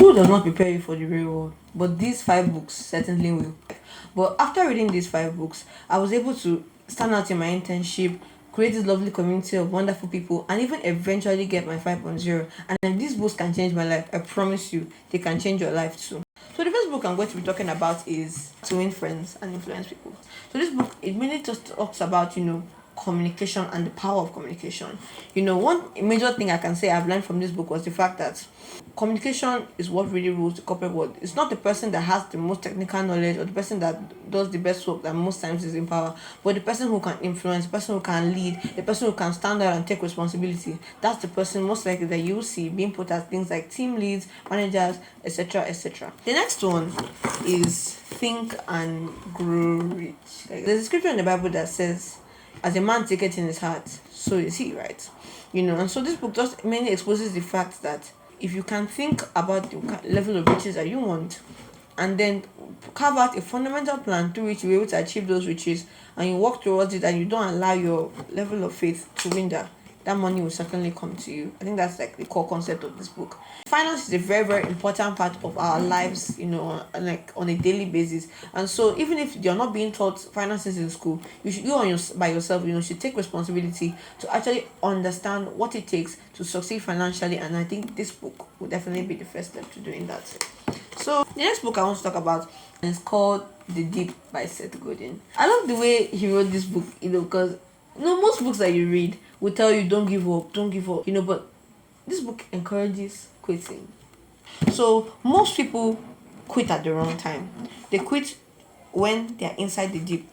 School does not prepare you for the real world, but these 5 books certainly will. But after reading these 5 books, I was able to stand out in my internship, create this lovely community of wonderful people, and even eventually get my 5.0. And if these books can change my life, I promise you, they can change your life too. So the first book I'm going to be talking about is To Win Friends and Influence People. So this book, it mainly just talks about, communication and the power of communication. One major thing I can say I've learned from this book was the fact that communication is what really rules the corporate world. It's not the person that has the most technical knowledge or the person that does the best work that most times is in power, but the person who can influence, the person who can lead, the person who can stand out and take responsibility. That's the person most likely that you will see being put as things like team leads, managers, etc. etc. The next one is Think and Grow Rich. There's a scripture in the Bible that says, as a man taketh in his heart, so is he, right? And so this book just mainly exposes the fact that if you can think about the level of riches that you want, and then carve out a fundamental plan through which you'll be able to achieve those riches, and you work towards it, and you don't allow your level of faith to win that money will certainly come to you. I think that's like the core concept of this book. Finance is a very, very important part of our lives, like on a daily basis. And so even if you're not being taught finances in school, by yourself, should take responsibility to actually understand what it takes to succeed financially. And I think this book will definitely be the first step to doing that. So the next book I want to talk about is called The Deep by Seth Godin. I love the way he wrote this book, because most books that you read will tell you don't give up, but this book encourages quitting. So most people quit at the wrong time. They quit when they're inside the deep.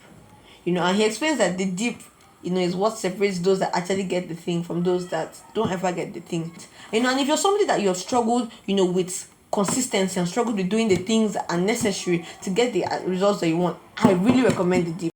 And he explains that the deep, is what separates those that actually get the thing from those that don't ever get the thing. And if you're somebody that you have struggled, with consistency and struggled with doing the things that are necessary to get the results that you want, I really recommend the deep.